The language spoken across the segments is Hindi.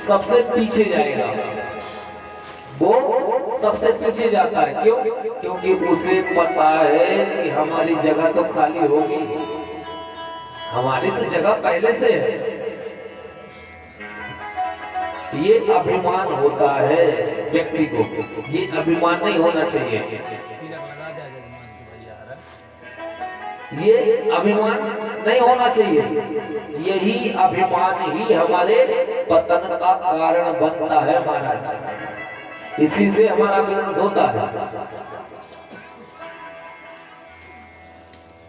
सबसे पीछे जाएगा, वो सबसे पीछे जाता है। क्यों? क्योंकि उसे पता है कि हमारी जगह तो खाली होगी, हमारी तो जगह पहले से है। ये अभिमान होता है व्यक्ति को, ये अभिमान नहीं होना चाहिए। ये अभिमान नहीं होना चाहिए। यही अभिमान ही हमारे पतन का कारण बनता है महाराज। इसी से हमारा विनाश होता है।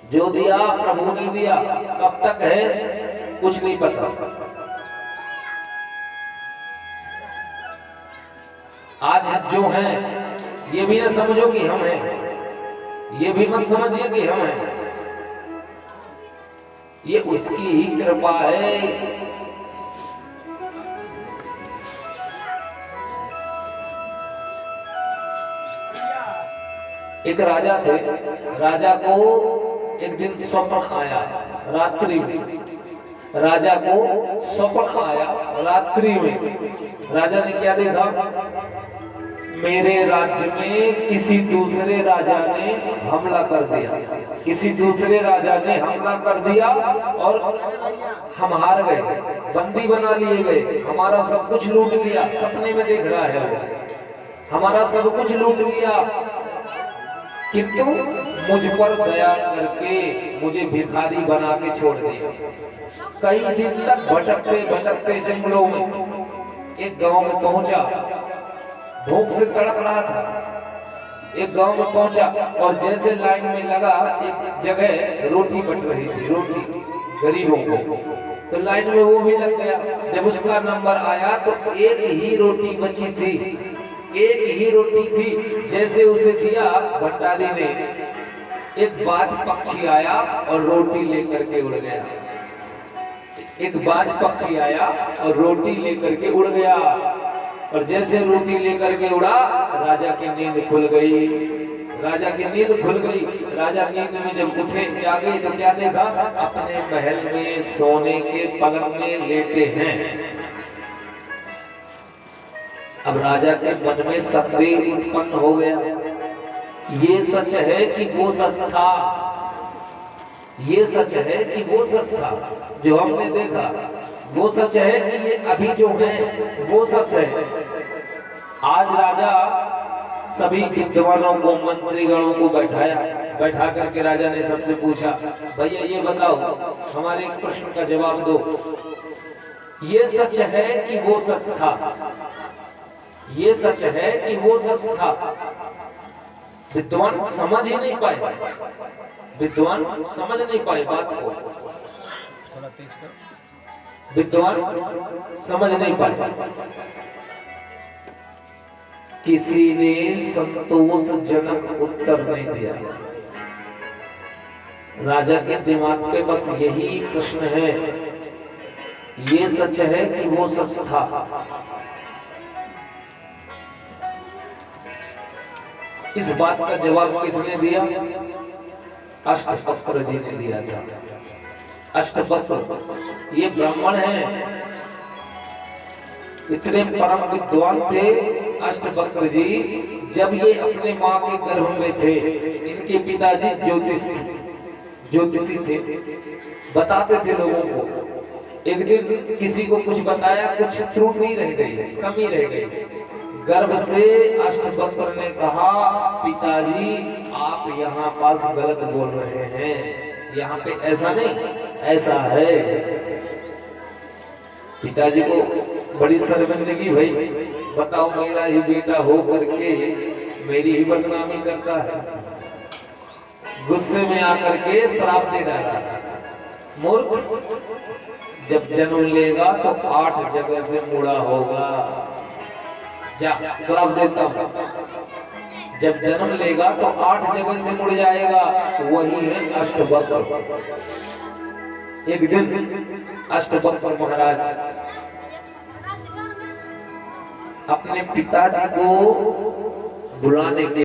जो दिया प्रभु ने दिया, कब तक है कुछ नहीं पता। आज जो हैं ये भी न समझो कि हम हैं, ये भी मत समझिए कि हम हैं, ये उसकी ही कृपा है। एक राजा थे, राजा को एक दिन स्वप्न आया रात्रि में। राजा को स्वप्न आया रात्रि में। राजा ने क्या देखा? मेरे राज्य में किसी दूसरे राजा ने हमला कर दिया, किसी दूसरे राजा ने हमला कर दिया और हम हार गए, बंदी बना लिए गए, हमारा सब कुछ लूट लिया। सपने में देख रहा है वो, हमारा सब कुछ लूट लिया, किंतु मुझ पर दया करके मुझे भिखारी बना के छोड़ दिया। कई दिन तक भटकते भटकते जंगलों में एक गांव में पहुंचा। भूख से तड़प रहा था। एक गांव में पहुंचा और जैसे लाइन में लगा, एक जगह रोटी बट रही थी, रोटी गरीबों को, तो लाइन में वो भी लग गया। जब उसका नंबर आया तो एक ही रोटी बची थी, एक ही रोटी थी। जैसे उसे दिया भंडारी ने, एक बाज पक्षी आया और रोटी लेकर के उड़ गया। एक बाज पक्षी आया और रोटी लेकर के उड़ गया। और जैसे रोटी लेकर के उड़ा, राजा की नींद खुल गई। राजा की नींद खुल गई। राजा नींद में जब उठे, जागे तो क्या देखा? अपने महल में सोने के पलंग में लेटे हैं। अब राजा के मन में संदेह उत्पन्न हो गया। ये सच है कि वो सच था? ये सच है कि वो सच था जो हमने देखा? वो सच है कि ये अभी जो है वो सच है? आज राजा सभी विद्वानों को, मंत्रीगणों को बैठा करके राजा ने सबसे पूछा, भैया ये बताओ, हमारे एक प्रश्न का जवाब दो। ये सच है कि वो सच था? ये सच है कि वो सच था? विद्वान समझ ही नहीं पाए, विद्वान समझ नहीं पाए बात को, विद्वान समझ नहीं पाए। किसी ने संतोषजनक उत्तर नहीं दिया। राजा के दिमाग पे बस यही प्रश्न है, ये सच है कि वो सच था? इस बात का जवाब किसने दिया? अष्टवक्र जी ने दिया था। अष्टवक्र ये ब्राह्मण हैं, इतने परम विद्वान थे अष्टवक्र जी। जब ये अपने माँ के गर्भ में थे, इनके पिताजी ज्योतिषी थे, बताते थे लोगों को। एक दिन किसी को कुछ बताया, कुछ त्रुटि रह गई, कमी रह गई। गर्भ से अष्टवक्र ने कहा, पिताजी आप यहाँ पास गलत बोल रहे हैं, यहाँ पे ऐसा नहीं, ऐसा है। पिताजी को बड़ी शर्मिंदगी भई, बताओ मेरा ही बेटा हो करके मेरी ही बदनामी करता है। गुस्से में आकर के श्राप दे डाला, मूर्ख, जब जन्म लेगा तो 8 जगह से मुड़ा होगा। जा श्राप देता हूं, जब जन्म लेगा तो 8 जगह से मुड़ जाएगा। वही है अष्टवक्र। एक दिन अष्टवक्र महाराज अपने पिताजी को बुलाने के